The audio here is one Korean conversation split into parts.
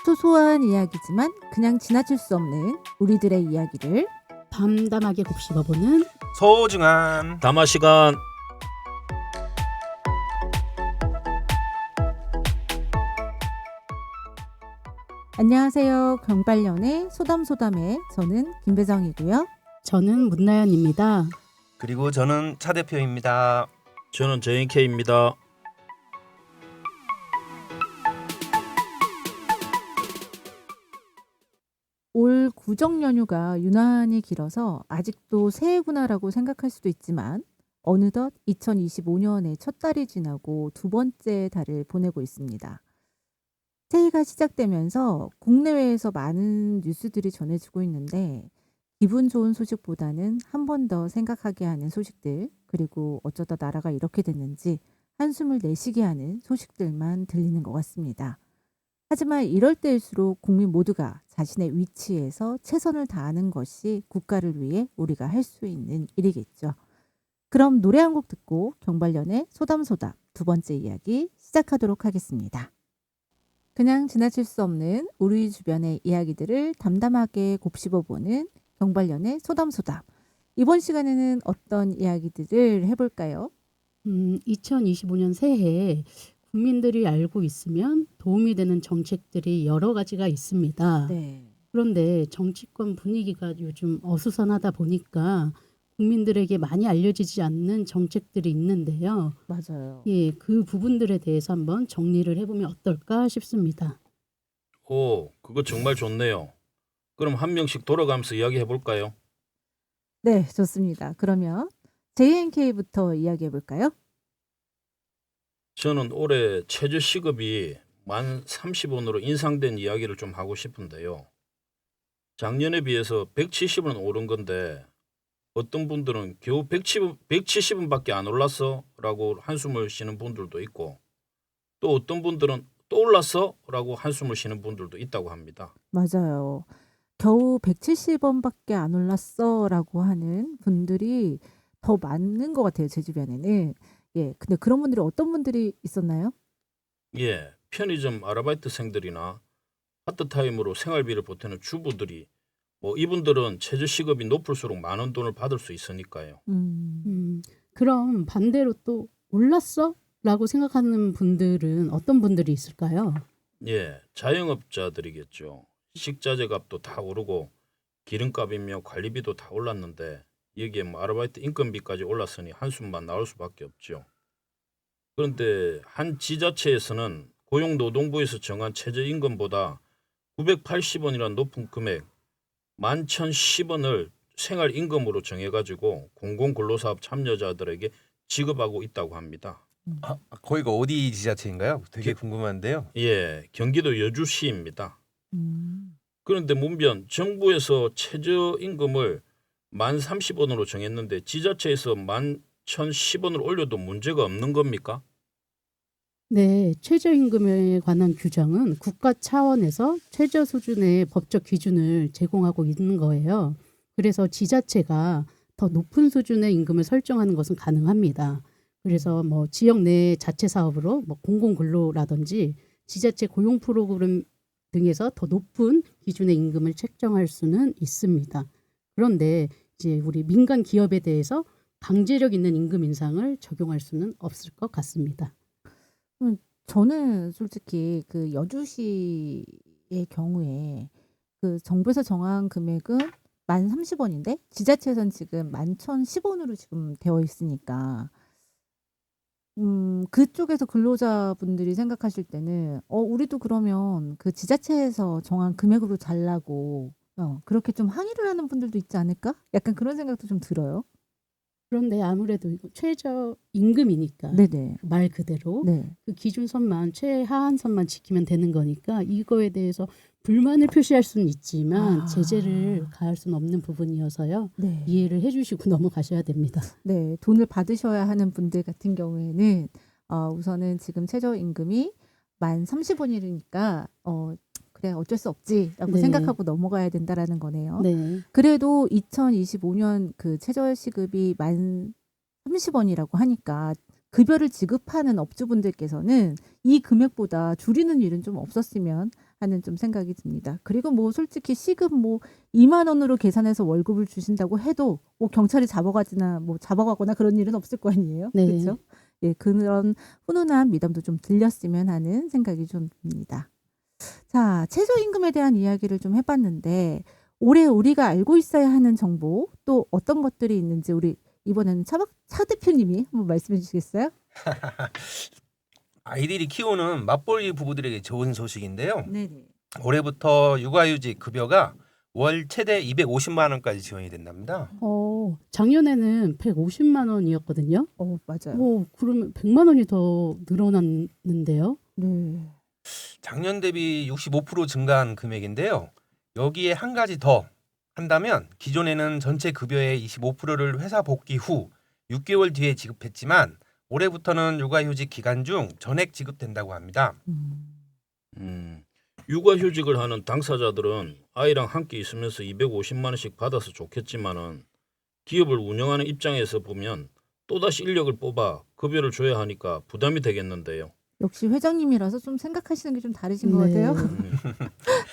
소소한 이야기지만 그냥 지나칠 수 없는 우리들의 이야기를 담담하게 곱씹어보는 소중한 담화 시간. 안녕하세요. 경발년의 소담소담의 저는 김배정이고요. 저는 문나연입니다. 그리고 저는 차 대표입니다. 저는 JNK입니다. 올 구정 연휴가 유난히 길어서 아직도 새해구나라고 생각할 수도 있지만 어느덧 2025년의 첫 달이 지나고 두 번째 달을 보내고 있습니다. 새해가 시작되면서 국내외에서 많은 뉴스들이 전해지고 있는데 기분 좋은 소식보다는 한 번 더 생각하게 하는 소식들, 그리고 어쩌다 나라가 이렇게 됐는지 한숨을 내쉬게 하는 소식들만 들리는 것 같습니다. 하지만 이럴 때일수록 국민 모두가 자신의 위치에서 최선을 다하는 것이 국가를 위해 우리가 할 수 있는 일이겠죠. 그럼 노래 한 곡 듣고 경발년의 소담소담 두 번째 이야기 시작하도록 하겠습니다. 그냥 지나칠 수 없는 우리 주변의 이야기들을 담담하게 곱씹어보는 경발년의 소담소담. 이번 시간에는 어떤 이야기들을 해볼까요? 2025년 새해에 국민들이 알고 있으면 도움이 되는 정책들이 여러 가지가 있습니다. 네. 그런데 정치권 분위기가 요즘 어수선하다 보니까 국민들에게 많이 알려지지 않는 정책들이 있는데요. 맞아요. 예, 그 부분들에 대해서 한번 정리를 해보면 어떨까 싶습니다. 오, 그거 정말 좋네요. 그럼 한 명씩 돌아가면서 이야기해 볼까요? 네, 좋습니다. 그러면 JNK부터 이야기해 볼까요? 저는 올해 최저 시급이 만 30원으로 인상된 이야기를 좀 하고 싶은데요. 작년에 비해서 170원 오른 건데 어떤 분들은 겨우 170원밖에 안 올랐어? 라고 한숨을 쉬는 분들도 있고, 또 어떤 분들은 또 올랐어? 라고 한숨을 쉬는 분들도 있다고 합니다. 맞아요. 겨우 170원밖에 안 올랐어라고 하는 분들이 더 많은 것 같아요, 제 주변에는. 예, 근데 그런 분들이 어떤 분들이 있었나요? 예, 편의점 아르바이트생들이나 파트타임으로 생활비를 보태는 주부들이 이분들은 최저 시급이 높을수록 많은 돈을 받을 수 있으니까요. 그럼 반대로 또 올랐어? 라고 생각하는 분들은 어떤 분들이 있을까요? 예, 자영업자들이겠죠. 식자재 값도 다 오르고 기름값이며 관리비도 다 올랐는데 여기에 아르바이트 인건비까지 올랐으니 한숨만 나올 수밖에 없죠. 그런데 한 지자체에서는 고용노동부에서 정한 최저임금보다 980원이라는 높은 금액 11,010원을 생활임금으로 정해가지고 공공근로사업 참여자들에게 지급하고 있다고 합니다. 거기가 어디 지자체인가요? 되게 궁금한데요. 예, 경기도 여주시입니다. 음, 그런데 문변 정부에서 최저임금을 1030원으로 정했는데 지자체에서 11,010원을 올려도 문제가 없는 겁니까? 네, 최저임금에 관한 규정은 국가 차원에서 최저 수준의 법적 기준을 제공하고 있는 거예요. 그래서 지자체가 더 높은 수준의 임금을 설정하는 것은 가능합니다. 그래서 지역 내 자체 사업으로 공공근로라든지 지자체 고용 프로그램 등에서 더 높은 기준의 임금을 책정할 수는 있습니다. 그런데 이제 우리 민간 기업에 대해서 강제력 있는 임금 인상을 적용할 수는 없을 것 같습니다. 저는 솔직히 그 여주시의 경우에 그 정부에서 정한 금액은 1030원인데 지자체에서는 지금 11,010원으로 지금 되어 있으니까 그쪽에서 근로자분들이 생각하실 때는 우리도 그러면 그 지자체에서 정한 금액으로 잘라고 그렇게 좀 항의를 하는 분들도 있지 않을까? 약간 그런 생각도 좀 들어요. 그런데 아무래도 이거 최저임금이니까 네네. 말 그대로 네. 그 기준선만 최하한선만 지키면 되는 거니까 이거에 대해서 불만을 표시할 수는 있지만 제재를 가할 수는 없는 부분이어서요. 네. 이해를 해주시고 넘어가셔야 됩니다. 네, 돈을 받으셔야 하는 분들 같은 경우에는 우선은 지금 최저임금이 1030원이니까 그래 어쩔 수 없지라고 네. 생각하고 넘어가야 된다라는 거네요. 네. 그래도 2025년 그 최저시급이 1030원이라고 하니까 급여를 지급하는 업주분들께서는 이 금액보다 줄이는 일은 좀 없었으면 하는 좀 생각이 듭니다. 그리고 뭐 솔직히 시급 뭐 2만 원으로 계산해서 월급을 주신다고 해도 뭐 경찰이 잡아가거나 그런 일은 없을 거 아니에요. 네. 그렇죠? 예, 그런 훈훈한 미담도 좀 들렸으면 하는 생각이 좀 듭니다. 자, 최저임금에 대한 이야기를 좀 해봤는데 올해 우리가 알고 있어야 하는 정보 또 어떤 것들이 있는지 우리 이번에는 차 대표님이 한번 말씀해 주시겠어요? 아이들이 키우는 맞벌이 부부들에게 좋은 소식인데요. 네네. 올해부터 육아휴직 급여가 월 최대 250만 원까지 지원이 된답니다. 작년에는 150만 원이었거든요. 맞아요. 그러면 100만 원이 더 늘어났는데요. 네. 작년 대비 65% 증가한 금액인데요. 여기에 한 가지 더 한다면 기존에는 전체 급여의 25%를 회사 복귀 후 6개월 뒤에 지급했지만 올해부터는 육아휴직 기간 중 전액 지급된다고 합니다. 육아휴직을 하는 당사자들은 아이랑 함께 있으면서 250만 원씩 받아서 좋겠지만은 기업을 운영하는 입장에서 보면 또다시 인력을 뽑아 급여를 줘야 하니까 부담이 되겠는데요. 역시 회장님이라서 좀 생각하시는 게 좀 다르신 것 같아요.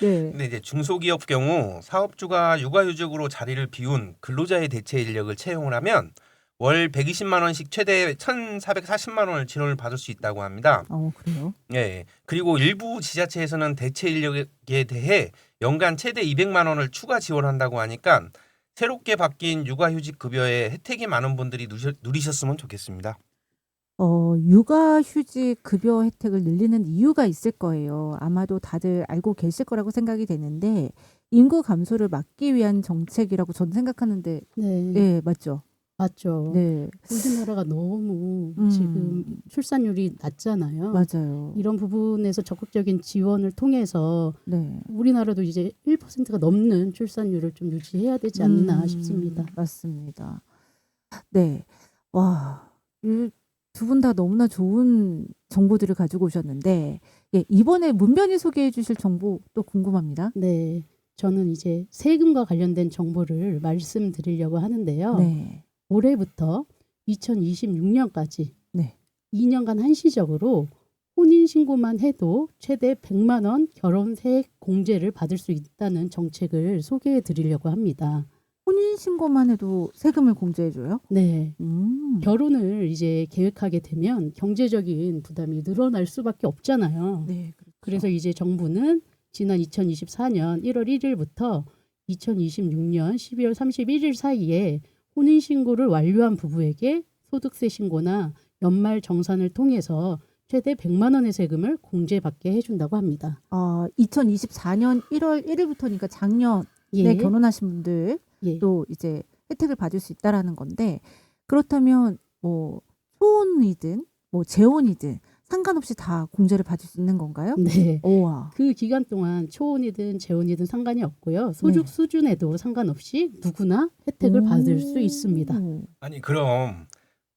네. 근데 이제 중소기업 경우 사업주가 육아휴직으로 자리를 비운 근로자의 대체 인력을 채용을 하면 월 120만 원씩 최대 1,440만 원을 지원을 받을 수 있다고 합니다. 그래요? 예. 그리고 일부 지자체에서는 대체 인력에 대해 연간 최대 200만 원을 추가 지원한다고 하니까 새롭게 바뀐 육아휴직 급여에 혜택이 많은 분들이 누리셨으면 좋겠습니다. 육아휴직 급여 혜택을 늘리는 이유가 있을 거예요. 아마도 다들 알고 계실 거라고 생각이 되는데 인구 감소를 막기 위한 정책이라고 저는 생각하는데 네, 예, 맞죠? 맞죠. 네, 우리나라가 너무 음. 지금 출산율이 낮잖아요. 맞아요. 이런 부분에서 적극적인 지원을 통해서 네. 우리나라도 이제 1%가 넘는 출산율을 좀 유지해야 되지 않나 싶습니다. 맞습니다. 네. 와, 두 분 다 너무나 좋은 정보들을 가지고 오셨는데 예, 이번에 문변이 소개해 주실 정보 또 궁금합니다. 네, 저는 이제 세금과 관련된 정보를 말씀드리려고 하는데요. 네. 올해부터 2026년까지 네. 2년간 한시적으로 혼인신고만 해도 최대 100만 원 결혼세액 공제를 받을 수 있다는 정책을 소개해 드리려고 합니다. 혼인신고만 해도 세금을 공제해줘요? 네. 음. 결혼을 이제 계획하게 되면 경제적인 부담이 늘어날 수밖에 없잖아요. 네. 그렇죠. 그래서 이제 정부는 지난 2024년 1월 1일부터 2026년 12월 31일 사이에 혼인신고를 완료한 부부에게 소득세 신고나 연말 정산을 통해서 최대 100만 원의 세금을 공제받게 해준다고 합니다. 2024년 1월 1일부터니까 작년에 예. 결혼하신 분들 예. 또 이제 혜택을 받을 수 있다라는 건데 그렇다면 뭐 초혼이든 뭐 재혼이든 상관없이 다 공제를 받을 수 있는 건가요? 네. 우와. 그 기간 동안 초혼이든 재혼이든 상관이 없고요. 소득 네. 수준에도 상관없이 누구나 혜택을 받을 수 있습니다. 아니 그럼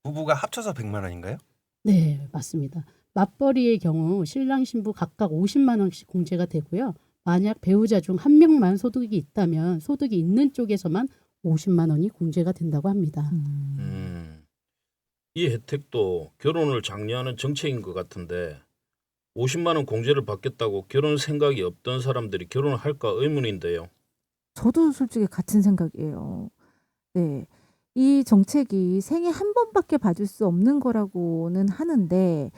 부부가 합쳐서 100만 원인가요? 네, 맞습니다. 맞벌이의 경우 신랑 신부 각각 50만 원씩 공제가 되고요. 만약 배우자 중 한 명만 소득이 있다면 소득이 있는 쪽에서만 50만 원이 공제가 된다고 합니다. 이 혜택도 결혼을 장려하는 정책인 것 같은데 50만 원 공제를 받겠다고 결혼 생각이 없던 사람들이 결혼을 할까 의문인데요. 저도 솔직히 같은 생각이에요. 네. 이 정책이 생애 한 번밖에 받을 수 없는 거라고는 하는데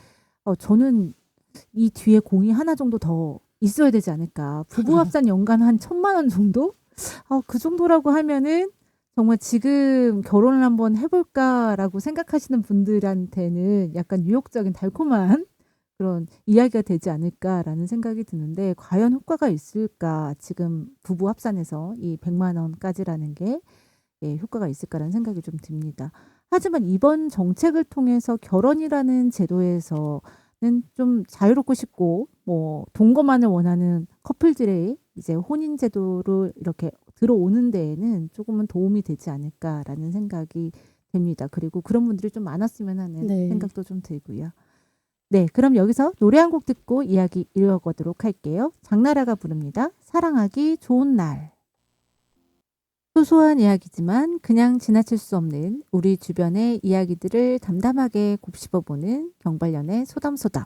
저는 이 뒤에 공이 하나 정도 더 있어야 되지 않을까. 부부 합산 연간 한 1,000만 원 정도? 그 정도라고 하면은 정말 지금 결혼을 한번 해볼까라고 생각하시는 분들한테는 약간 유혹적인 달콤한 그런 이야기가 되지 않을까라는 생각이 드는데 과연 효과가 있을까? 지금 부부 합산해서 이 100만 원까지라는 게 효과가 있을까라는 생각이 좀 듭니다. 하지만 이번 정책을 통해서 결혼이라는 제도에서는 좀 자유롭고 싶고 뭐 동거만을 원하는 커플들의 이제 혼인 제도로 이렇게 들어오는 데에는 조금은 도움이 되지 않을까라는 생각이 됩니다. 그리고 그런 분들이 좀 많았으면 하는 네. 생각도 좀 들고요. 네, 그럼 여기서 노래 한 곡 듣고 이야기 이어가도록 할게요. 장나라가 부릅니다. 사랑하기 좋은 날. 소소한 이야기지만 그냥 지나칠 수 없는 우리 주변의 이야기들을 담담하게 곱씹어보는 경발련의 소담소담.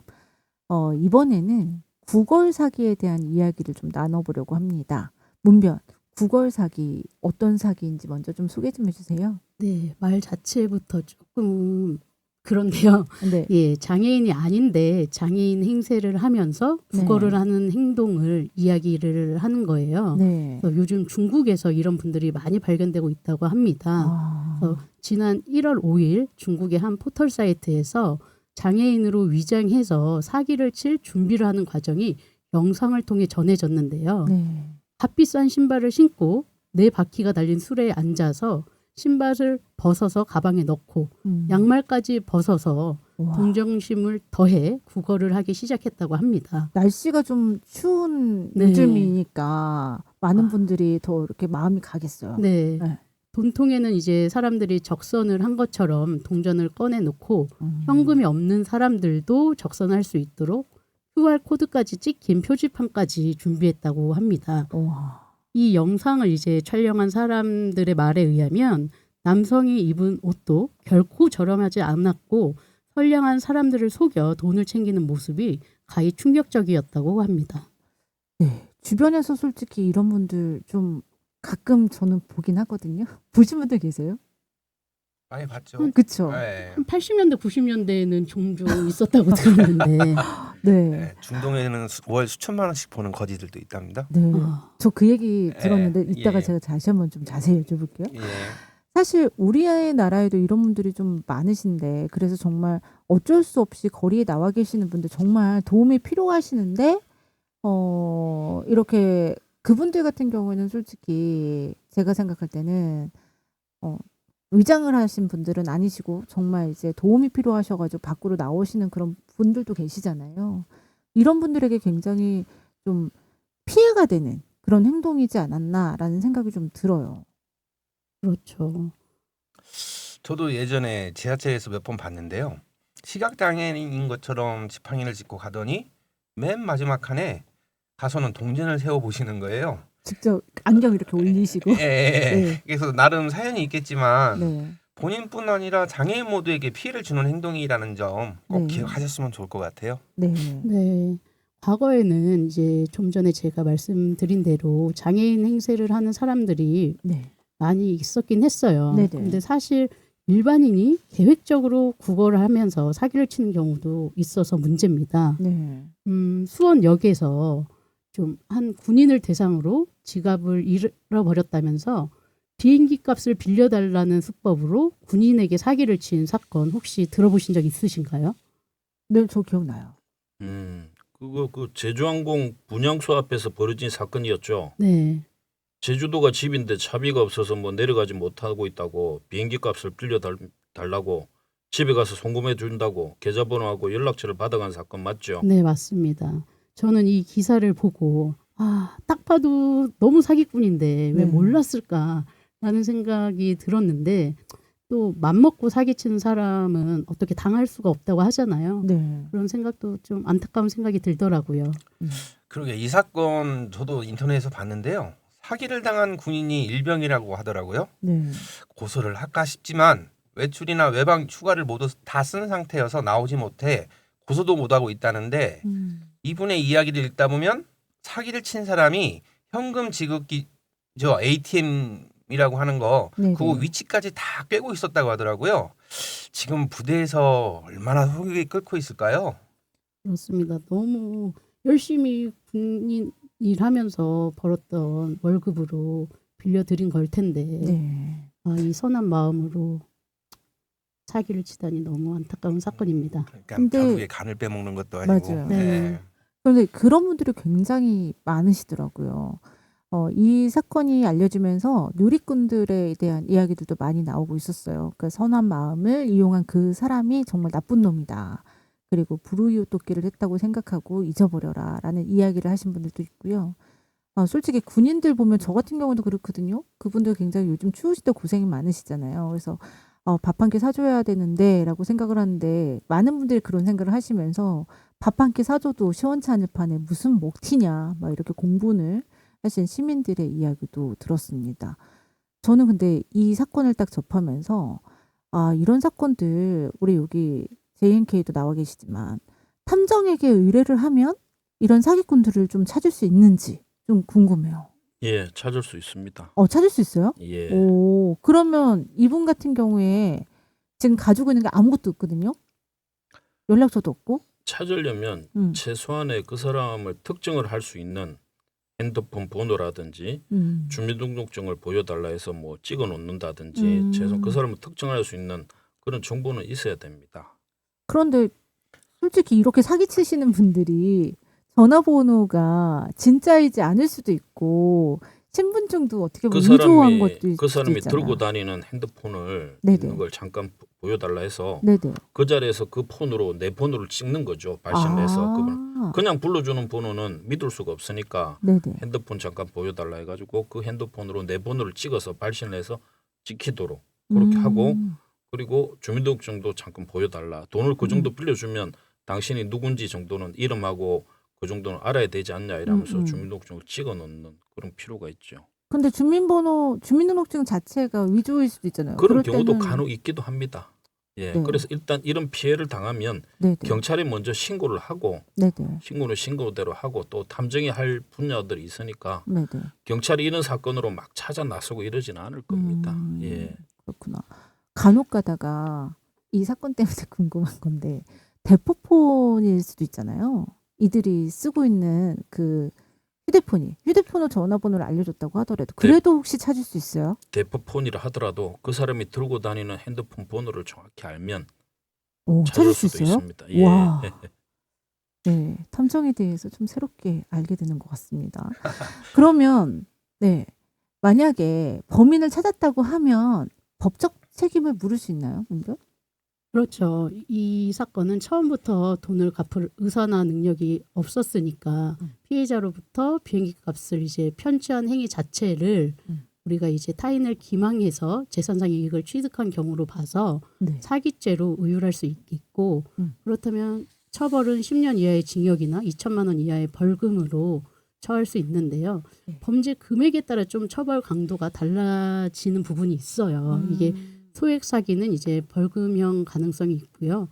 이번에는 구걸 사기에 대한 이야기를 좀 나눠보려고 합니다. 문변, 구걸 사기 어떤 사기인지 먼저 좀 소개 좀 해주세요. 네, 말 자체부터 조금 그런데요. 네. 예, 장애인이 아닌데 장애인 행세를 하면서 구걸을 네. 하는 행동을 이야기를 하는 거예요. 네. 그래서 요즘 중국에서 이런 분들이 많이 발견되고 있다고 합니다. 그래서 지난 1월 5일 중국의 한 포털 사이트에서 장애인으로 위장해서 사기를 칠 준비를 하는 과정이 영상을 통해 전해졌는데요. 네. 값비싼 신발을 신고 4바퀴가 달린 수레에 앉아서 신발을 벗어서 가방에 넣고 양말까지 벗어서 와. 동정심을 더해 구걸을 하기 시작했다고 합니다. 날씨가 좀 추운 네. 요즘이니까 많은 분들이 더 이렇게 마음이 가겠어요. 네. 네. 돈통에는 이제 사람들이 적선을 한 것처럼 동전을 꺼내놓고 현금이 없는 사람들도 적선할 수 있도록 QR코드까지 찍힌 표지판까지 준비했다고 합니다. 와. 이 영상을 이제 촬영한 사람들의 말에 의하면 남성이 입은 옷도 결코 저렴하지 않았고 선량한 사람들을 속여 돈을 챙기는 모습이 가히 충격적이었다고 합니다. 네. 주변에서 솔직히 이런 분들 좀 가끔 저는 보긴 하거든요. 보신 분들 계세요? 많이 봤죠. 그쵸? 네. 한 80년대, 90년대에는 종종 있었다고 들었는데 네. 네, 중동에는 월 수천만 원씩 버는 거지들도 있답니다. 네. 아, 저 그 얘기 들었는데 예. 이따가 예. 제가 다시 한번 좀 자세히 여쭤볼게요. 예. 사실 우리의 나라에도 이런 분들이 좀 많으신데 그래서 정말 어쩔 수 없이 거리에 나와 계시는 분들 정말 도움이 필요하시는데 이렇게 그분들 같은 경우에는 솔직히 제가 생각할 때는 위장을 하신 분들은 아니시고 정말 이제 도움이 필요하셔가지고 밖으로 나오시는 그런 분들도 계시잖아요. 이런 분들에게 굉장히 좀 피해가 되는 그런 행동이지 않았나라는 생각이 좀 들어요. 그렇죠. 저도 예전에 지하철에서 몇 번 봤는데요. 시각장애인인 것처럼 지팡이를 짚고 가더니 맨 마지막 칸에 가서는 동전을 세워 보시는 거예요. 직접 안경 이렇게 올리시고. 예. 네. 그래서 나름 사연이 있겠지만 네. 본인뿐 아니라 장애인 모두에게 피해를 주는 행동이라는 점 꼭 네. 기억하셨으면 좋을 것 같아요. 네. 네. 과거에는 이제 좀 전에 제가 말씀드린 대로 장애인 행세를 하는 사람들이 네. 많이 있었긴 했어요. 네네. 근데 사실 일반인이 계획적으로 구걸을 하면서 사기를 치는 경우도 있어서 문제입니다. 네. 수원역에서 좀 한 군인을 대상으로 지갑을 잃어버렸다면서 비행기 값을 빌려달라는 수법으로 군인에게 사기를 친 사건 혹시 들어보신 적 있으신가요? 네, 저 기억나요. 그거 그 제주항공 분향소 앞에서 벌어진 사건이었죠. 네. 제주도가 집인데 차비가 없어서 뭐 내려가지 못하고 있다고 비행기 값을 빌려달라고 집에 가서 송금해 준다고 계좌번호하고 연락처를 받아간 사건 맞죠? 네, 맞습니다. 저는 이 기사를 보고 딱 봐도 너무 사기꾼인데 왜 네. 몰랐을까라는 생각이 들었는데 또 맘먹고 사기치는 사람은 어떻게 당할 수가 없다고 하잖아요. 네. 그런 생각도 좀 안타까운 생각이 들더라고요. 그러게 이 사건 저도 인터넷에서 봤는데요. 사기를 당한 군인이 일병이라고 하더라고요. 네. 고소를 할까 싶지만 외출이나 외방 휴가를 모두 다 쓴 상태여서 나오지 못해 고소도 못하고 있다는데 이분의 이야기를 읽다 보면 사기를 친 사람이 현금 지급기 저 ATM이라고 하는 거 네네. 그거 위치까지 다 꿰고 있었다고 하더라고요. 지금 부대에서 얼마나 속이 끓고 있을까요? 그렇습니다. 너무 열심히 군인 일하면서 벌었던 월급으로 빌려드린 걸 텐데 네. 이 선한 마음으로 사기를 치다니 너무 안타까운 사건입니다. 그러니까 근데- 벼룩의 간을 빼먹는 것도 아니고. 맞아요. 네. 그런데 그런 분들이 굉장히 많으시더라고요. 이 사건이 알려지면서 누리꾼들에 대한 이야기들도 많이 나오고 있었어요. 그러니까 선한 마음을 이용한 그 사람이 정말 나쁜 놈이다. 그리고 불우이웃돕기를 했다고 생각하고 잊어버려라 라는 이야기를 하신 분들도 있고요. 솔직히 군인들 보면 저 같은 경우도 그렇거든요. 그분들 굉장히 요즘 추우실 때 고생이 많으시잖아요. 그래서 밥 한 끼 사줘야 되는데 라고 생각을 하는데 많은 분들이 그런 생각을 하시면서 밥 한 끼 사줘도 시원찮을 판에 무슨 먹튀냐 막 이렇게 공분을 하신 시민들의 이야기도 들었습니다. 저는 근데 이 사건을 딱 접하면서 이런 사건들 우리 여기 JNK도 나와 계시지만 탐정에게 의뢰를 하면 이런 사기꾼들을 좀 찾을 수 있는지 좀 궁금해요. 예, 찾을 수 있습니다. 찾을 수 있어요? 예. 오, 그러면 이분 같은 경우에 지금 가지고 있는 게 아무것도 없거든요. 연락처도 없고. 찾으려면 음. 최소한의 그 사람을 특정을 할 수 있는 핸드폰 번호라든지 주민등록증을 보여달라 해서 뭐 찍어 놓는다든지 최소한 그 사람을 특정할 수 있는 그런 정보는 있어야 됩니다. 그런데 솔직히 이렇게 사기치시는 분들이 전화번호가 진짜이지 않을 수도 있고 신분증도 어떻게 보면 위조한 것도 있을 그 수도 사람이 있잖아요. 들고 다니는 핸드폰을 네네. 있는 걸 잠깐 보여달라 해서 네네. 그 자리에서 그 폰으로 내 번호를 찍는 거죠. 발신을 해서 아, 그냥 불러주는 번호는 믿을 수가 없으니까 네네. 핸드폰 잠깐 보여달라 해가지고 그 핸드폰으로 내 번호를 찍어서 발신을 해서 찍히도록 그렇게 하고 그리고 주민등록증도 잠깐 보여달라. 돈을 그 정도 빌려주면 당신이 누군지 정도는 이름하고 그 정도는 알아야 되지 않냐 이러면서 주민등록증을 찍어 놓는 그런 필요가 있죠. 근데 주민등록증 자체가 위조일 수도 있잖아요. 그런 그럴 경우도 때는- 간혹 있기도 합니다. 예, 네. 그래서 일단 이런 피해를 당하면 네네. 경찰에 먼저 신고를 하고 네네. 신고는 신고대로 하고 또 탐정이 할 분야들이 있으니까 네네. 경찰이 이런 사건으로 막 찾아 나서고 이러지는 않을 겁니다. 예. 그렇구나. 간혹 가다가 이 사건 때문에 궁금한 건데 대포폰일 수도 있잖아요. 이들이 쓰고 있는 그 휴대폰으로 전화번호를 알려줬다고 하더라도 그래도 혹시 찾을 수 있어요? 대포폰이라 하더라도 그 사람이 들고 다니는 핸드폰 번호를 정확히 알면 오, 찾을 찾을 수 수도 있어요? 있습니다. 예. 와. 네, 탐정에 대해서 좀 새롭게 알게 되는 것 같습니다. 그러면 네, 만약에 범인을 찾았다고 하면 법적 책임을 물을 수 있나요, 분들? 그렇죠. 이 사건은 처음부터 돈을 갚을 의사나 능력이 없었으니까 피해자로부터 비행기 값을 이제 편취한 행위 자체를 우리가 이제 타인을 기망해서 재산상의 이익을 취득한 경우로 봐서 네. 사기죄로 의율할 수 있고 그렇다면 처벌은 10년 이하의 징역이나 2천만 원 이하의 벌금으로 처할 수 있는데요. 네. 범죄 금액에 따라 좀 처벌 강도가 달라지는 부분이 있어요. 이게 소액 사기는 이제 벌금형 가능성이 있고요.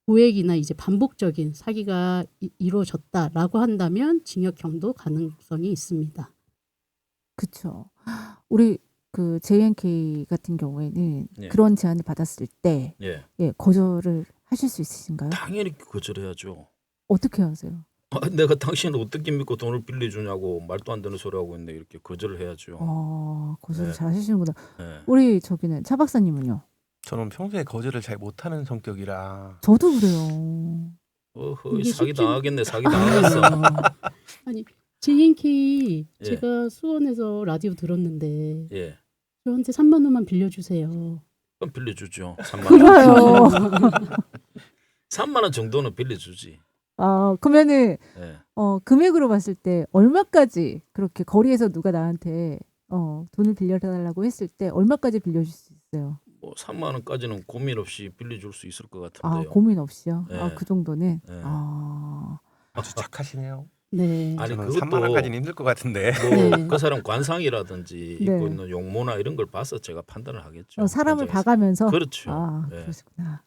고액이나 이제 반복적인 사기가 이루어졌다라고 한다면 징역형도 가능성이 있습니다. 그렇죠. 우리 그 JNK 같은 경우에는 예. 그런 제안을 받았을 때 예. 거절을 하실 수 있으신가요? 당연히 거절해야죠. 어떻게 하세요? 내가 당신을 어떻게 믿고 돈을 빌려주냐고 말도 안 되는 소리 하고 있는데 이렇게 거절을 해야죠. 거절을 네. 잘 하시는구나. 예. 우리 저기는 차 박사님은요? 저는 평소에 거절을 잘 못하는 성격이라 저도 그래요. 어허, 이게 사기 쉽지- 당하겠네. 사기 당하겠어. 아니 JNK 예. 제가 수원에서 라디오 들었는데 예. 저한테 3만 원만 빌려주세요. 그럼 빌려주죠. 3만 원. 그래요. 3만 원 정도는 빌려주지. 그러면은 예. 금액으로 봤을 때 얼마까지 그렇게 거리에서 누가 나한테 돈을 빌려달라고 했을 때 얼마까지 빌려줄 수 있어요? 뭐 3만 원까지는 고민 없이 빌려줄 수 있을 것 같은데요. 고민 없이요? 네. 그 정도는? 네. 아주 착하시네요. 네. 아니 저는 그것도 3만 원까지는 힘들 것 같은데. 네. 그 사람 관상이라든지 네. 입고 있는 용모나 이런 걸 봐서 제가 판단을 하겠죠. 사람을 현장에서. 봐가면서? 그렇죠. 네. 그러시구나.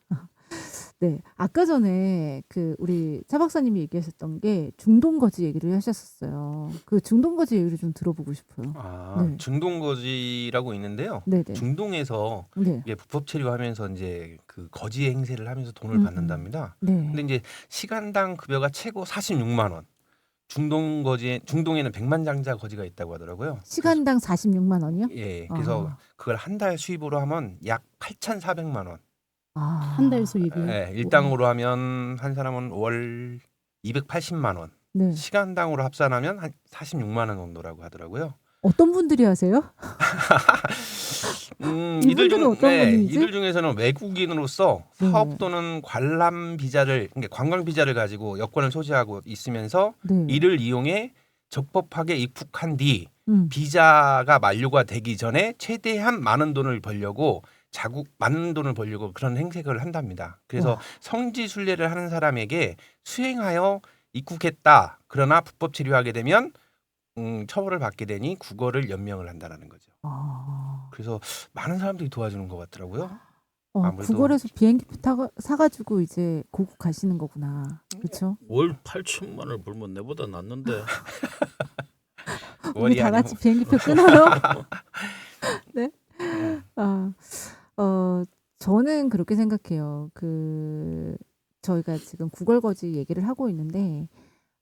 네, 아까 전에 그 우리 차 박사님이 얘기하셨던 게 중동거지 얘기를 하셨었어요. 그 중동거지 얘기를 좀 들어보고 싶어요. 네. 중동거지라고 있는데요. 네네. 중동에서 네. 이게 불법 체류하면서 이제 그 거지 행세를 하면서 돈을 받는답니다. 네. 근데 이제 시간당 급여가 최고 46만 원. 중동에는 100만 장자 거지가 있다고 하더라고요. 시간당 46만 원이요? 예, 그래서 그걸 한 달 수입으로 하면 약 8,400만 원. 한 달 수입이요. 예, 일당으로 하면 한 사람은 월 280만 원. 네. 시간당으로 합산하면 한 46만 원 정도라고 하더라고요. 어떤 분들이 하세요? 이분들은 어떤 분인지? 이들 중에서는 외국인으로서 네. 사업 또는 관람 비자를, 그러니까 관광 비자를 가지고 여권을 소지하고 있으면서 네. 이를 이용해 적법하게 입국한 뒤 음. 비자가 만료가 되기 전에 최대한 많은 돈을 벌려고 많은 돈을 벌려고 그런 행색을 한답니다. 그래서 와. 성지 순례를 하는 사람에게 수행하여 입국했다. 그러나 불법 체류하게 되면 처벌을 받게 되니 국어를 연명을 한다라는 거죠. 그래서 많은 사람들이 도와주는 것 같더라고요. 아무래도 구걸에서 비행기표 사가지고 이제 고국 가시는 거구나. 그렇죠? 월 8천만 원을 벌면 내보다 낫는데. 우리 월이 다 아니고 같이 비행기표 끊어요. 네. 음, 아, 저는 그렇게 생각해요. 저희가 지금 구걸거지 얘기를 하고 있는데,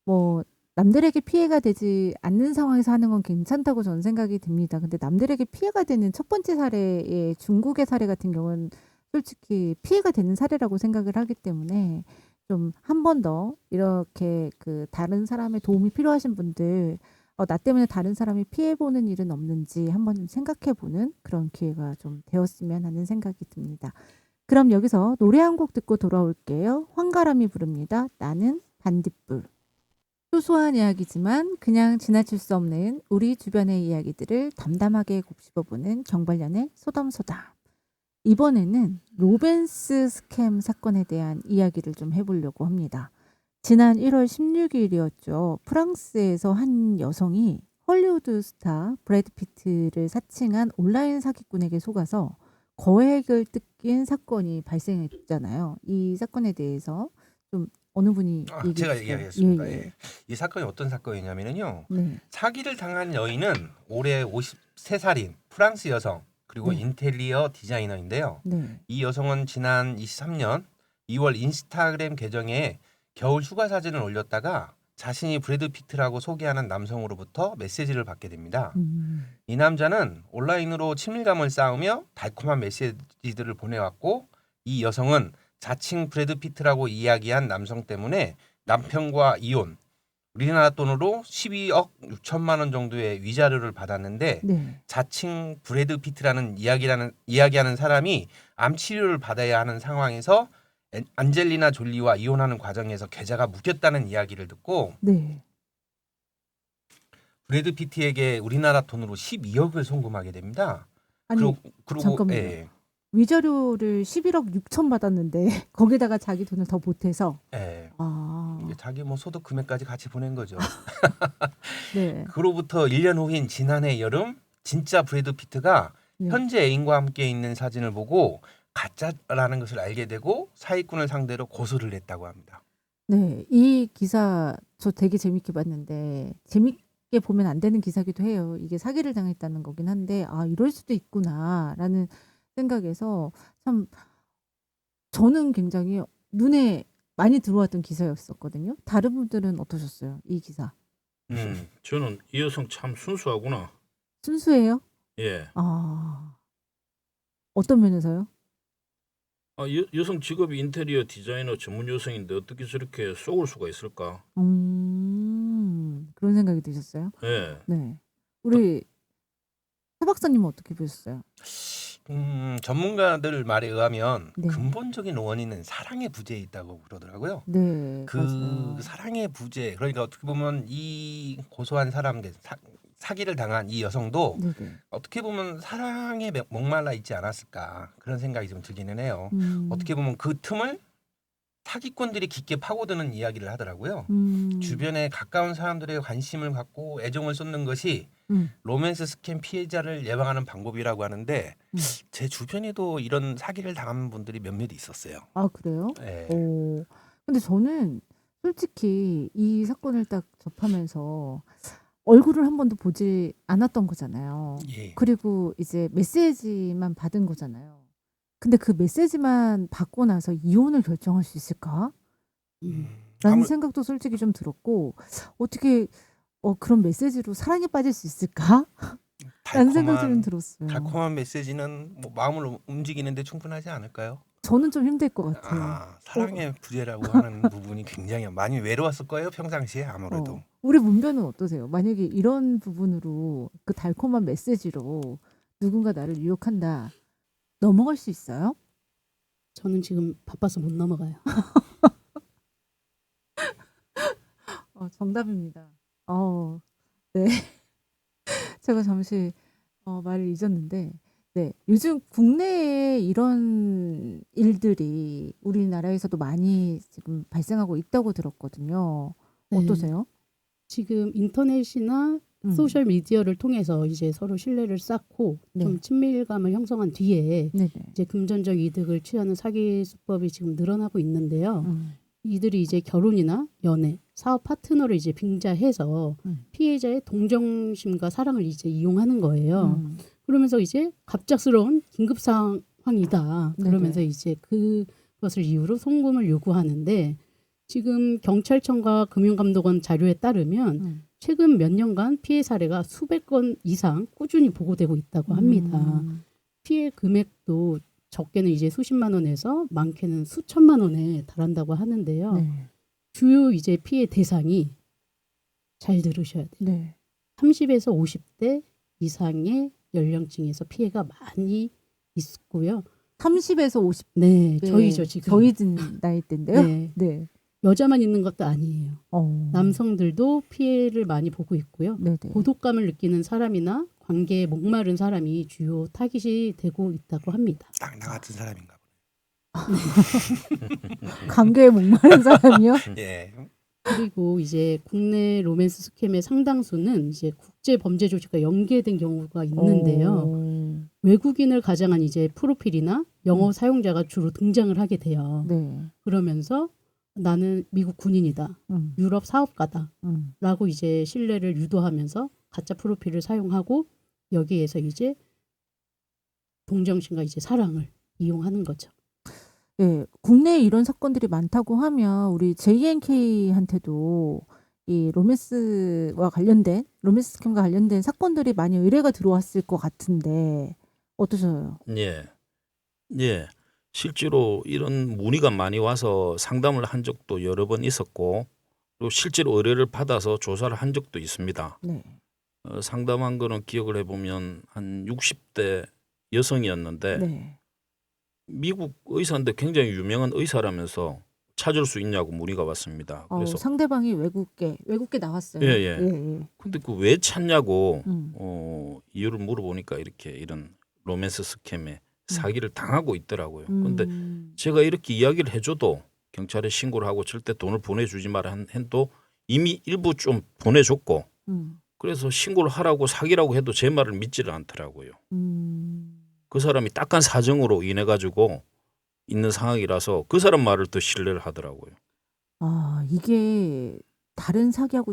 뭐, 남들에게 피해가 되지 않는 상황에서 하는 건 괜찮다고 저는 생각이 듭니다. 근데 남들에게 피해가 되는 첫 번째 사례의 중국의 사례 같은 경우는 솔직히 피해가 되는 사례라고 생각을 하기 때문에 좀 한 번 더 이렇게 다른 사람의 도움이 필요하신 분들, 나 때문에 다른 사람이 피해보는 일은 없는지 한번 좀 생각해보는 그런 기회가 좀 되었으면 하는 생각이 듭니다. 그럼 여기서 노래 한 곡 듣고 돌아올게요. 황가람이 부릅니다. 나는 반딧불. 소소한 이야기지만 그냥 지나칠 수 없는 우리 주변의 이야기들을 담담하게 곱씹어보는 경발련의 소담소담. 이번에는 로맨스 스캠 사건에 대한 이야기를 좀 해보려고 합니다. 지난 1월 16일이었죠. 프랑스에서 한 여성이 헐리우드 스타 브래드 피트를 사칭한 온라인 사기꾼에게 속아서 거액을 뜯긴 사건이 발생했잖아요. 이 사건에 대해서 좀 어느 분이 얘기해 제가 주실까요? 얘기하겠습니다. 예, 예. 예. 이 사건이 어떤 사건이냐면요. 네. 사기를 당한 여인은 올해 53살인 프랑스 여성 그리고 네. 인테리어 디자이너인데요. 네. 이 여성은 지난 23년 2월 인스타그램 계정에 겨울 휴가 사진을 올렸다가 자신이 브래드 피트라고 소개하는 남성으로부터 메시지를 받게 됩니다. 이 남자는 온라인으로 친밀감을 쌓으며 달콤한 메시지들을 보내왔고 이 여성은 자칭 브래드 피트라고 이야기한 남성 때문에 남편과 이혼, 우리나라 돈으로 12억 6천만 원 정도의 위자료를 받았는데 네. 자칭 브래드 피트라는 이야기하는 사람이 암 치료를 받아야 하는 상황에서 안젤리나 졸리와 이혼하는 과정에서 계좌가 묶였다는 이야기를 듣고 네. 브래드 피트에게 우리나라 돈으로 12억을 송금하게 됩니다. 아니, 그리고 잠깐만요. 예, 위자료를 11억 6천 받았는데 거기다가 자기 돈을 더 보태서 예. 아, 이게 자기 뭐 소득 금액까지 같이 보낸 거죠. 네. 그로부터 1년 후인 지난해 여름 진짜 브래드 피트가 네. 현재 애인과 함께 있는 사진을 보고 가짜라는 것을 알게 되고 사기꾼을 상대로 고소를 했다고 합니다. 네, 이 기사 저 되게 재밌게 봤는데 재밌게 보면 안 되는 기사기도 해요. 이게 사기를 당했다는 거긴 한데 이럴 수도 있구나라는 생각에서 참 저는 굉장히 눈에 많이 들어왔던 기사였었거든요. 다른 분들은 어떠셨어요? 이 기사. 저는 이 여성 참 순수하구나. 순수해요? 예. 어떤 면에서요? 여성 직업이 인테리어 디자이너 전문 여성인데 어떻게 저렇게 속을 수가 있을까? 그런 생각이 드셨어요? 예. 네. 우리 사 박사님은 어떻게 보셨어요? 전문가들 말에 의하면 네. 근본적인 원인은 사랑의 부재에 있다고 그러더라고요. 네, 그 맞아요. 사랑의 부재, 그러니까 어떻게 보면 이 고소한 사람들, 사기를 당한 이 여성도 네네. 어떻게 보면 사랑에 목말라 있지 않았을까 그런 생각이 좀 들기는 해요. 어떻게 보면 그 틈을 사기꾼들이 깊게 파고드는 이야기를 하더라고요. 주변에 가까운 사람들의 관심을 갖고 애정을 쏟는 것이 로맨스 스캠 피해자를 예방하는 방법이라고 하는데 제 주변에도 이런 사기를 당한 분들이 몇몇 있었어요. 아, 그래요? 네. 근데 저는 솔직히 이 사건을 딱 접하면서 얼굴을 한 번도 보지 않았던 거잖아요. 예. 그리고 이제 메시지만 받은 거잖아요. 근데 그 메시지만 받고 나서 이혼을 결정할 수 있을까? 라는 생각도 솔직히 좀 들었고, 어떻게 그런 메시지로 사랑에 빠질 수 있을까? 라는 생각이 좀 들었어요. 달콤한 메시지는 뭐 마음을 움직이는데 충분하지 않을까요? 저는 좀 힘들 것 같아요. 사랑의 부재라고 하는 부분이 굉장히 많이 외로웠을 거예요, 평상시에 아무래도. 우리 문변은 어떠세요? 만약에 이런 부분으로 그 달콤한 메시지로 누군가 나를 유혹한다. 넘어갈 수 있어요? 저는 지금 바빠서 못 넘어가요. 정답입니다. 네. 제가 잠시 말을 잊었는데, 네. 요즘 국내에 이런 일들이 우리나라에서도 많이 지금 발생하고 있다고 들었거든요. 네. 어떠세요? 지금 인터넷이나 소셜 미디어를 통해서 이제 서로 신뢰를 쌓고 네. 좀 친밀감을 형성한 뒤에 네네. 이제 금전적 이득을 취하는 사기 수법이 지금 늘어나고 있는데요. 이들이 이제 결혼이나 연애, 사업 파트너를 이제 빙자해서 피해자의 동정심과 사랑을 이제 이용하는 거예요. 그러면서 이제 갑작스러운 긴급 상황이다. 그러면서 이제 그것을 이유로 송금을 요구하는데 지금 경찰청과 금융감독원 자료에 따르면 최근 몇 년간 피해 사례가 수백 건 이상 꾸준히 보고되고 있다고 합니다. 피해 금액도 적게는 이제 수십만 원에서 많게는 수천만 원에 달한다고 하는데요. 네. 주요 이제 피해 대상이 잘 들으셔야 돼요. 네. 30에서 50대 이상의 연령층에서 피해가 많이 있고요. 30에서 50. 네, 네. 저희죠 지금. 저희 나이대인데요. 네, 네. 여자만 있는 것도 아니에요. 어. 남성들도 피해를 많이 보고 있고요. 네네. 고독감을 느끼는 사람이나 관계에 목마른 사람이 주요 타깃이 되고 있다고 합니다. 딱 나 같은 사람인가 관계에 목마른 사람이요? 보네. 예. 그리고 이제 국내 로맨스 스캠의 상당수는 이제 국제 범죄 조직과 연계된 경우가 있는데요. 오. 외국인을 가장한 이제 프로필이나 영어 사용자가 주로 등장을 하게 돼요. 네. 그러면서 나는 미국 군인이다, 유럽 사업가다라고 이제 신뢰를 유도하면서 가짜 프로필을 사용하고 여기에서 이제 동정심과 이제 사랑을 이용하는 거죠. 네, 국내에 이런 사건들이 많다고 하면 우리 JNK한테도 이 로맨스와 관련된 로맨스 스캠과 관련된 사건들이 많이 의뢰가 들어왔을 것 같은데 어떠셔요? 예. 예. 실제로 이런 문의가 많이 와서 상담을 한 적도 여러 번 있었고 그리고 실제로 의뢰를 받아서 조사를 한 적도 있습니다. 네. 상담한 거는 기억을 해보면 한 60대 여성이었는데 네. 미국 의사인데 굉장히 유명한 의사라면서 찾을 수 있냐고 문의가 왔습니다. 그래서 상대방이 외국계 나왔어요. 예. 예. 근데 그 왜 찾냐고 음. 이유를 물어보니까 이런 로맨스 스캠에 사기를 당하고 있더라고요. 근데 제가 이렇게 이야기를 해줘도 경찰에 신고를 하고 절대 돈을 보내주지 마라 해도 이미 일부 좀 보내줬고 그래서 신고를 하라고 사기라고 해도 제 말을 믿지를 않더라고요. 그 사람이 딱한 사정으로 인해 가지고 있는 상황이라서 그 사람 말을 더 신뢰를 하더라고요. 아, 이게 다른 사기하고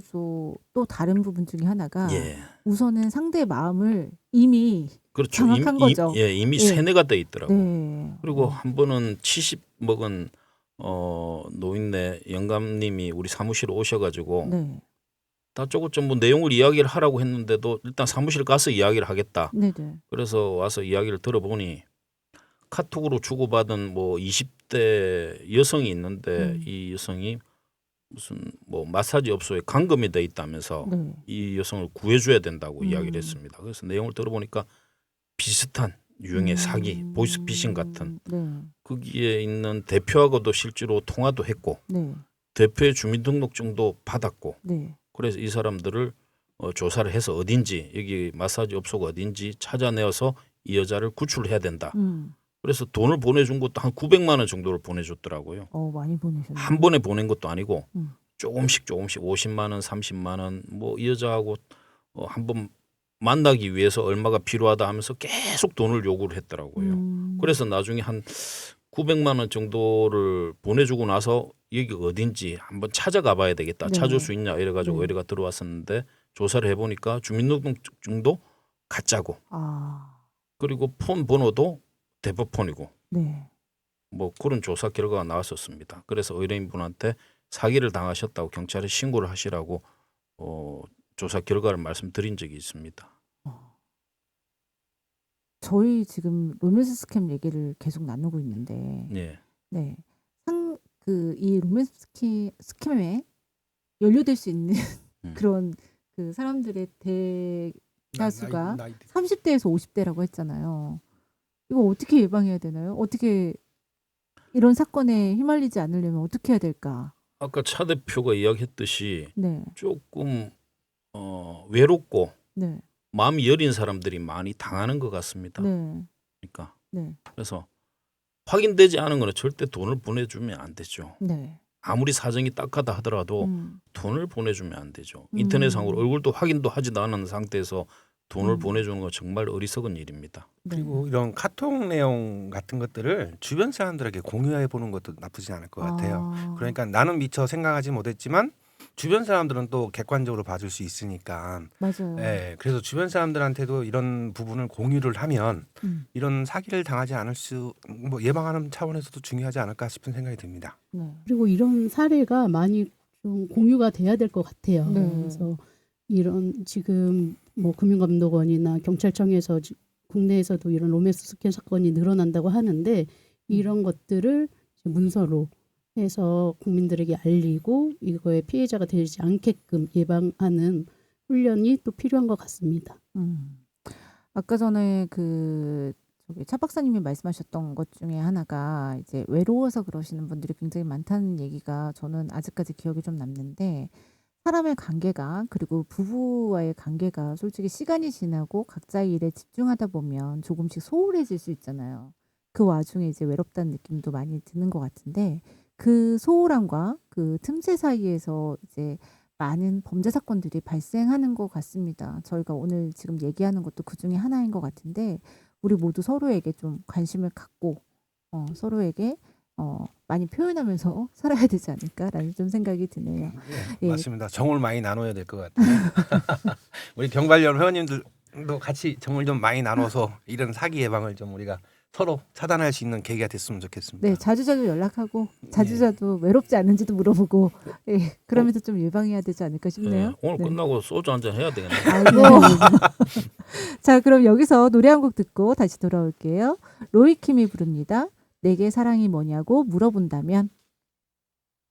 또 다른 부분 중에 하나가 예. 우선은 상대의 마음을 이미 그렇죠. 장악한 거죠. 이미 예. 세뇌가 돼 있더라고요. 네. 그리고 한 번은 70 먹은 노인네 영감님이 우리 사무실에 오셔가지고 네. 다쪼고좀 뭐 내용을 이야기를 하라고 했는데도 일단 사무실 가서 이야기를 하겠다. 네네. 그래서 와서 이야기를 들어보니 카톡으로 주고받은 뭐 20대 여성이 있는데 이 여성이 무슨 뭐 마사지 업소에 감금이 돼 있다면서 네. 이 여성을 구해줘야 된다고 이야기를 했습니다. 그래서 내용을 들어보니까 비슷한 유형의 사기, 보이스피싱 같은 네. 거기에 있는 대표하고도 실제로 통화도 했고 네. 대표의 주민등록증도 받았고 네. 그래서 이 사람들을 조사를 해서 어딘지 여기 마사지 업소가 어딘지 찾아내어서 이 여자를 구출해야 된다. 그래서 돈을 보내준 것도 한 900만 원 정도를 보내줬더라고요. 많이 보내셨네요. 한 번에 보낸 것도 아니고 조금씩 50만 원, 30만 원 뭐 이 여자하고 한번 만나기 위해서 얼마가 필요하다 하면서 계속 돈을 요구를 했더라고요. 그래서 나중에 한 900만 원 정도를 보내주고 나서 여기 어딘지 한번 찾아가 봐야 되겠다. 네. 찾을 수 있냐 이래가지고 네. 의뢰가 들어왔었는데 조사를 해보니까 주민등록증도 가짜고 그리고 폰 번호도 대포폰이고 네. 뭐 그런 조사 결과가 나왔었습니다. 그래서 의뢰인분한테 사기를 당하셨다고 경찰에 신고를 하시라고 조사 결과를 말씀드린 적이 있습니다. 저희 지금 로맨스 스캠 얘기를 계속 나누고 있는데 예. 네. 이 로맨스 스캠에 연루될 수 있는 그런 그 사람들의 대다수가 나이 30대에서 50대라고 했잖아요. 이거 어떻게 예방해야 되나요? 어떻게 이런 사건에 휘말리지 않으려면 어떻게 해야 될까? 아까 차 대표가 이야기했듯이 네. 조금 외롭고 네. 마음이 여린 사람들이 많이 당하는 것 같습니다. 네. 그러니까 네. 그래서 확인되지 않은 거는 절대 돈을 보내주면 안 되죠. 네. 아무리 사정이 딱하다 하더라도 돈을 보내주면 안 되죠. 인터넷상으로 얼굴도 확인도 하지도 않은 상태에서 돈을 보내주는 건 정말 어리석은 일입니다. 그리고 이런 카톡 내용 같은 것들을 주변 사람들에게 공유해 보는 것도 나쁘지 않을 것 같아요. 그러니까 나는 미처 생각하지 못했지만 주변 사람들은 또 객관적으로 봐줄 수 있으니까. 맞아요. 예, 그래서 주변 사람들한테도 이런 부분을 공유를 하면 이런 사기를 당하지 않을 수, 뭐 예방하는 차원에서도 중요하지 않을까 싶은 생각이 듭니다. 네. 그리고 이런 사례가 많이 좀 공유가 돼야 될 것 같아요. 네. 그래서 이런 지금 뭐 금융감독원이나 경찰청에서 국내에서도 이런 로맨스 스캔 사건이 늘어난다고 하는데 이런 것들을 문서로 해서 국민들에게 알리고 이거에 피해자가 되지 않게끔 예방하는 훈련이 또 필요한 것 같습니다. 아까 전에 저기 차 박사님이 말씀하셨던 것 중에 하나가 이제 외로워서 그러시는 분들이 굉장히 많다는 얘기가 저는 아직까지 기억이 좀 남는데 사람의 관계가 그리고 부부와의 관계가 솔직히 시간이 지나고 각자의 일에 집중하다 보면 조금씩 소홀해질 수 있잖아요. 그 와중에 이제 외롭다는 느낌도 많이 드는 것 같은데 그 소홀함과 그 틈새 사이에서 이제 많은 범죄 사건들이 발생하는 것 같습니다. 저희가 오늘 지금 얘기하는 것도 그 중에 하나인 것 같은데 우리 모두 서로에게 좀 관심을 갖고 서로에게 많이 표현하면서 살아야 되지 않을까라는 좀 생각이 드네요. 예. 맞습니다. 정을 많이 나눠야 될 것 같아요. 우리 경발련 회원님들도 같이 정을 좀 많이 나눠서 이런 사기 예방을 좀 우리가 서로 차단할 수 있는 계기가 됐으면 좋겠습니다. 네, 자주자주 연락하고 자주자주 외롭지 않은지도 물어보고 그러면서 좀 예방해야 되지 않을까 싶네요. 오늘 네. 끝나고 소주 한잔 해야 되겠네. 아이고. 자, 그럼 여기서 노래 한 곡 듣고 다시 돌아올게요. 로이킴이 부릅니다. 내게 사랑이 뭐냐고 물어본다면.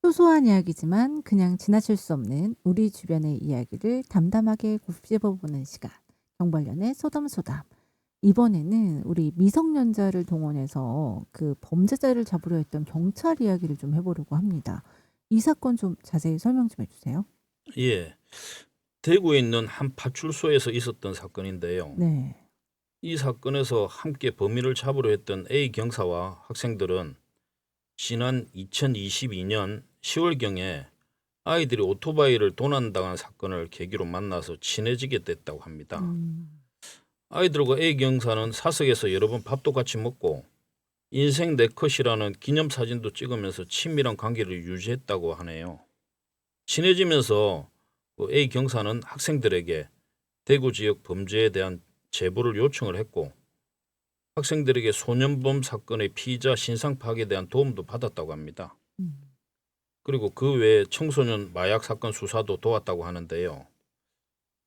소소한 이야기지만 그냥 지나칠 수 없는 우리 주변의 이야기를 담담하게 곱씹어보는 시간. 경발련의 소담소담. 이번에는 우리 미성년자를 동원해서 그 범죄자를 잡으려 했던 경찰 이야기를 좀 해보려고 합니다. 이 사건 좀 자세히 설명 좀 해주세요. 예, 대구에 있는 한 파출소에서 있었던 사건인데요. 네. 이 사건에서 함께 범인을 잡으려 했던 A 경사와 학생들은 지난 2022년 10월경에 아이들이 오토바이를 도난당한 사건을 계기로 만나서 친해지게 됐다고 합니다. 아이들과 A 경사는 사석에서 여러 번 밥도 같이 먹고 인생 네컷이라는 기념사진도 찍으면서 친밀한 관계를 유지했다고 하네요. 친해지면서 A 경사는 학생들에게 대구 지역 범죄에 대한 제보를 요청을 했고 학생들에게 소년범 사건의 피의자 신상 파악에 대한 도움도 받았다고 합니다. 그리고 그 외에 청소년 마약 사건 수사도 도왔다고 하는데요.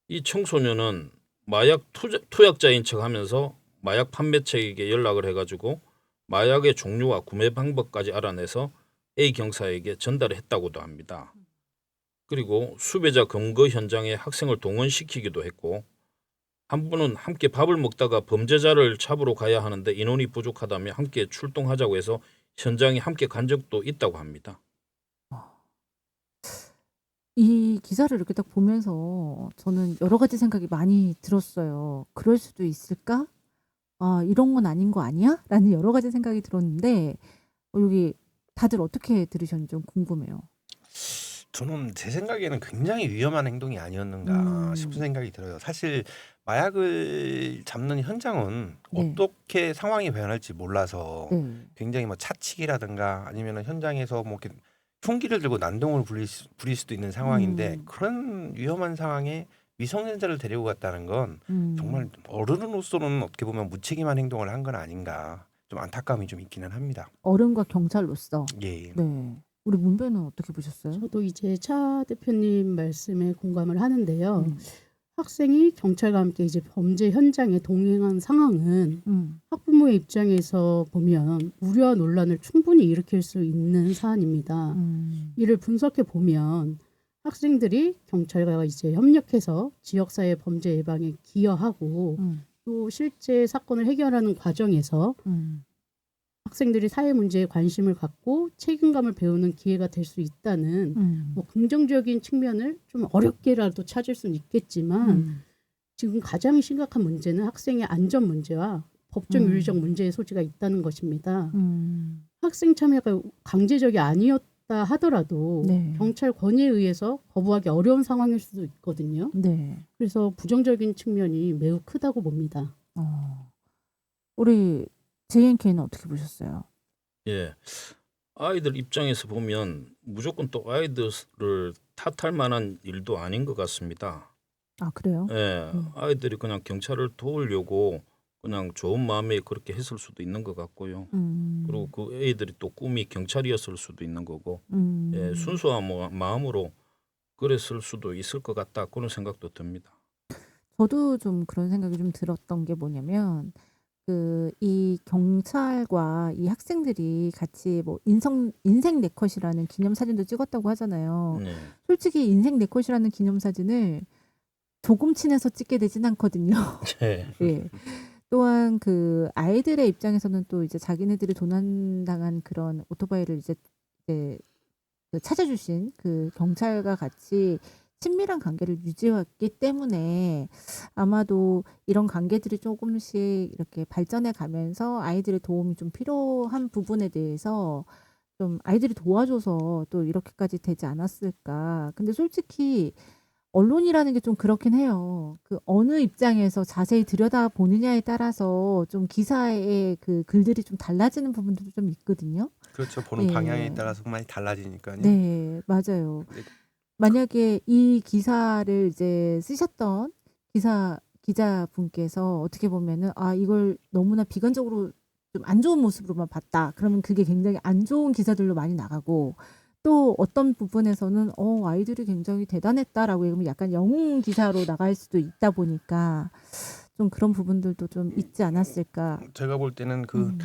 이 청소년은 마약 투약자인 척하면서 마약 판매책에게 연락을 해가지고 마약의 종류와 구매 방법까지 알아내서 A 경사에게 전달을 했다고도 합니다. 그리고 수배자 검거 현장에 학생을 동원시키기도 했고 한 분은 함께 밥을 먹다가 범죄자를 잡으러 가야 하는데 인원이 부족하다며 함께 출동하자고 해서 현장에 함께 간 적도 있다고 합니다. 이 기사를 이렇게 딱 보면서 저는 여러 가지 생각이 많이 들었어요. 그럴 수도 있을까? 아, 이런 건 아닌 거 아니야? 라는 여러 가지 생각이 들었는데 여기 다들 어떻게 들으셨는지 좀 궁금해요. 저는 제 생각에는 굉장히 위험한 행동이 아니었는가 싶은 생각이 들어요. 사실 마약을 잡는 현장은 네. 어떻게 상황이 변할지 몰라서 네. 굉장히 뭐 차치기라든가 아니면 현장에서 뭐 이렇게 흉기를 들고 난동을 부릴 수도 있는 상황인데 그런 위험한 상황에 미성년자를 데리고 갔다는 건 정말 어른으로서는 어떻게 보면 무책임한 행동을 한 건 아닌가 좀 안타까움이 좀 있기는 합니다. 어른과 경찰로서. 예. 네. 우리 문배는 어떻게 보셨어요? 저도 이제 차 대표님 말씀에 공감을 하는데요. 학생이 경찰과 함께 이제 범죄 현장에 동행한 상황은 학부모의 입장에서 보면 우려와 논란을 충분히 일으킬 수 있는 사안입니다. 이를 분석해 보면 학생들이 경찰과 이제 협력해서 지역사회 범죄 예방에 기여하고 또 실제 사건을 해결하는 과정에서 학생들이 사회 문제에 관심을 갖고 책임감을 배우는 기회가 될 수 있다는 뭐 긍정적인 측면을 좀 어렵게라도 찾을 수는 있겠지만 지금 가장 심각한 문제는 학생의 안전 문제와 법적 윤리적 문제의 소지가 있다는 것입니다. 학생 참여가 강제적이 아니었던 하겠다 하더라도 네. 경찰 권위에 의해서 거부하기 어려운 상황일 수도 있거든요. 네. 그래서 부정적인 측면이 매우 크다고 봅니다. 우리 JNK는 어떻게 보셨어요? 예. 아이들 입장에서 보면 무조건 또 아이들을 탓할 만한 일도 아닌 것 같습니다. 아, 그래요? 예. 음. 아이들이 그냥 경찰을 도우려고 그냥 좋은 마음에 그렇게 했을 수도 있는 것 같고요. 그리고 그 애들이 또 꿈이 경찰이었을 수도 있는 거고, 예, 순수한 마음으로 그랬을 수도 있을 것 같다, 그런 생각도 듭니다. 저도 좀 그런 생각이 좀 들었던 게 뭐냐면 이 경찰과 이 학생들이 같이 뭐 인생 네컷이라는 기념사진도 찍었다고 하잖아요. 네. 솔직히 인생 네컷이라는 기념사진을 조금 친해서 찍게 되진 않거든요. 네. 예. 또한 그 아이들의 입장에서는 또 이제 자기네들이 도난당한 그런 오토바이를 이제 그 찾아주신 그 경찰과 같이 친밀한 관계를 유지했기 때문에 아마도 이런 관계들이 조금씩 이렇게 발전해 가면서 아이들의 도움이 좀 필요한 부분에 대해서 좀 아이들이 도와줘서 또 이렇게까지 되지 않았을까. 근데 솔직히 언론이라는 게 좀 그렇긴 해요. 그 어느 입장에서 자세히 들여다보느냐에 따라서 좀 기사의 그 글들이 좀 달라지는 부분들도 좀 있거든요. 그렇죠. 보는 예. 방향에 따라서 많이 달라지니까요. 네, 맞아요. 네. 만약에 이 기사를 이제 쓰셨던 기자분께서 어떻게 보면은 이걸 너무나 비관적으로 좀 안 좋은 모습으로만 봤다. 그러면 그게 굉장히 안 좋은 기사들로 많이 나가고 또 어떤 부분에서는 아이들이 굉장히 대단했다라고 얘기하면 약간 영웅 기사로 나갈 수도 있다 보니까 좀 그런 부분들도 좀 있지 않았을까. 제가 볼 때는 그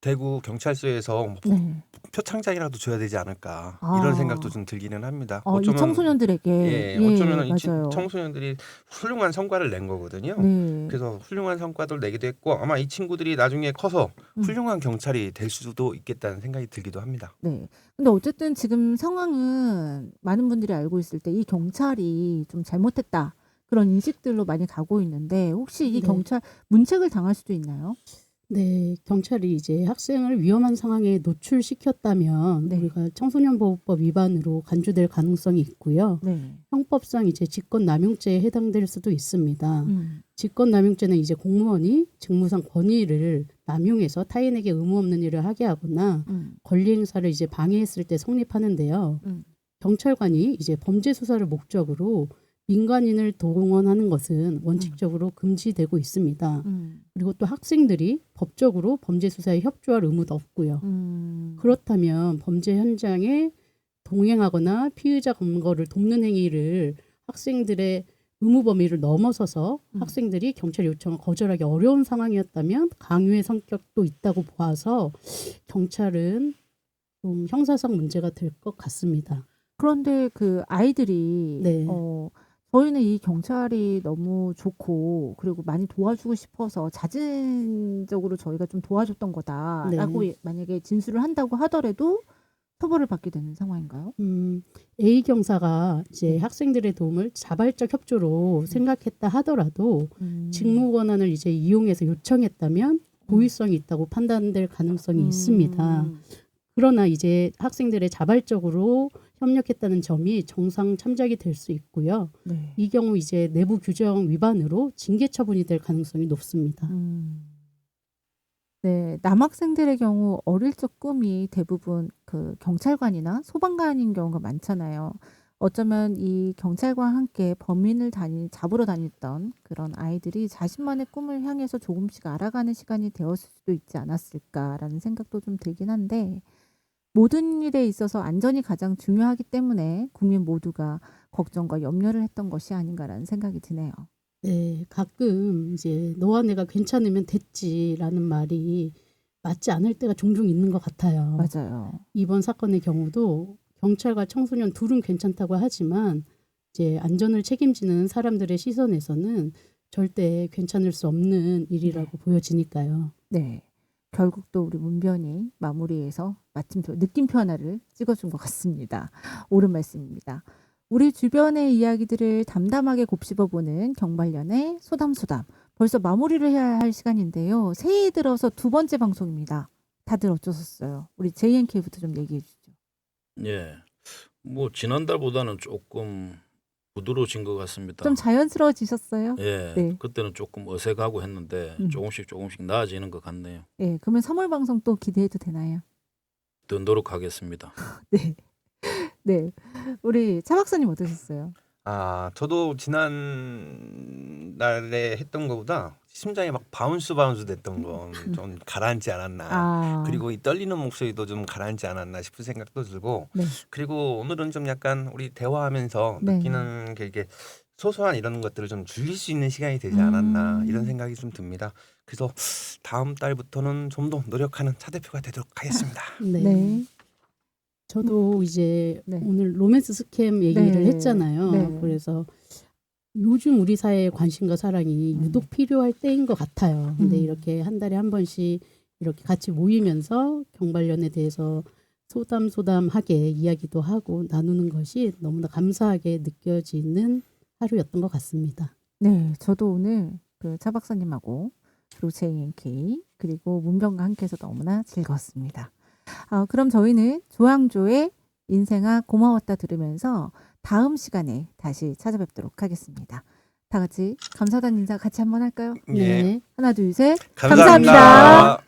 대구 경찰서에서 뭐 네. 표창장이라도 줘야 되지 않을까 아. 이런 생각도 좀 들기는 합니다. 이 청소년들에게 예, 어쩌면 이 맞아요. 청소년들이 훌륭한 성과를 낸 거거든요. 네. 그래서 훌륭한 성과를 내기도 했고 아마 이 친구들이 나중에 커서 훌륭한 경찰이 될 수도 있겠다는 생각이 들기도 합니다. 네. 근데 어쨌든 지금 상황은 많은 분들이 알고 있을 때 이 경찰이 좀 잘못했다. 그런 인식들로 많이 가고 있는데 혹시 이 네. 경찰 문책을 당할 수도 있나요? 네, 경찰이 이제 학생을 위험한 상황에 노출시켰다면 네. 우리가 청소년보호법 위반으로 간주될 가능성이 있고요. 네. 형법상 이제 직권남용죄에 해당될 수도 있습니다. 음. 직권남용죄는 이제 공무원이 직무상 권위를 남용해서 타인에게 의무 없는 일을 하게 하거나 권리 행사를 이제 방해했을 때 성립하는데요. 경찰관이 이제 범죄 수사를 목적으로 민간인을 동원하는 것은 원칙적으로 금지되고 있습니다. 그리고 또 학생들이 법적으로 범죄 수사에 협조할 의무도 없고요. 그렇다면 범죄 현장에 동행하거나 피의자 검거를 돕는 행위를 학생들의 의무 범위를 넘어서서 학생들이 경찰 요청을 거절하기 어려운 상황이었다면 강요의 성격도 있다고 보아서 경찰은 좀 형사상 문제가 될 것 같습니다. 그런데 그 아이들이 네. 저희는 이 경찰이 너무 좋고 그리고 많이 도와주고 싶어서 자진적으로 저희가 좀 도와줬던 거다라고 네. 만약에 진술을 한다고 하더라도 처벌을 받게 되는 상황인가요? A 경사가 이제 학생들의 도움을 자발적 협조로 생각했다 하더라도 직무 권한을 이제 이용해서 요청했다면 고의성이 있다고 판단될 가능성이 있습니다. 그러나 이제 학생들의 자발적으로 협력했다는 점이 정상 참작이 될 수 있고요. 네. 이 경우 이제 내부 규정 위반으로 징계 처분이 될 가능성이 높습니다. 네, 남학생들의 경우 어릴 적 꿈이 대부분 그 경찰관이나 소방관인 경우가 많잖아요. 어쩌면 이 경찰과 함께 범인을 잡으러 다녔던 그런 아이들이 자신만의 꿈을 향해서 조금씩 알아가는 시간이 되었을 수도 있지 않았을까라는 생각도 좀 들긴 한데 모든 일에 있어서 안전이 가장 중요하기 때문에 국민 모두가 걱정과 염려를 했던 것이 아닌가라는 생각이 드네요. 네, 가끔 이제 너와 내가 괜찮으면 됐지라는 말이 맞지 않을 때가 종종 있는 것 같아요. 맞아요. 이번 사건의 경우도 경찰과 청소년 둘은 괜찮다고 하지만 이제 안전을 책임지는 사람들의 시선에서는 절대 괜찮을 수 없는 일이라고 보여지니까요. 네. 결국 또 우리 문변이 마무리해서 마침표 느낌표 하나를 찍어준 것 같습니다. 옳은 말씀입니다. 우리 주변의 이야기들을 담담하게 곱씹어보는 경발련의 소담소담. 벌써 마무리를 해야 할 시간인데요. 새해 들어서 두 번째 방송입니다. 다들 어쩌셨어요? 우리 JNK부터 좀 얘기해 주죠. 예. 뭐 지난달보다는 조금 부드러워진 것 같습니다. 좀 자연스러워지셨어요? 예. 네. 그때는 조금 어색하고 했는데 조금씩 나아지는 것 같네요. 예, 그러면 3월 방송 또 기대해도 되나요? 더 노력하겠습니다. 네. 네. 우리 차 박사님 어떠셨어요? 아, 저도 지난날에 했던 것보다 심장이 막 바운스 됐던 건 좀 가라앉지 않았나. 아. 그리고 이 떨리는 목소리도 좀 가라앉지 않았나 싶은 생각도 들고, 네. 그리고 오늘은 좀 약간 우리 대화하면서 네. 느끼는 게 이게 소소한 이런 것들을 좀 줄일 수 있는 시간이 되지 않았나 이런 생각이 좀 듭니다. 그래서 다음 달부터는 좀 더 노력하는 차 대표가 되도록 하겠습니다. 네. 네. 저도 이제 네. 오늘 로맨스 스캠 얘기를 네. 했잖아요. 네. 그래서 요즘 우리 사회의 관심과 사랑이 유독 필요할 때인 것 같아요. 근데 이렇게 한 달에 한 번씩 이렇게 같이 모이면서 경발련에 대해서 소담소담하게 이야기도 하고 나누는 것이 너무나 감사하게 느껴지는 하루였던 것 같습니다. 네, 저도 오늘 그 차 박사님하고 그리고 JNK 그리고 문병과 함께해서 너무나 즐거웠습니다. 그럼 저희는 조항조의 인생아 고마웠다 들으면서 다음 시간에 다시 찾아뵙도록 하겠습니다. 다 같이 감사하다는 인사 같이 한번 할까요? 예. 네. 하나, 둘, 셋. 감사합니다.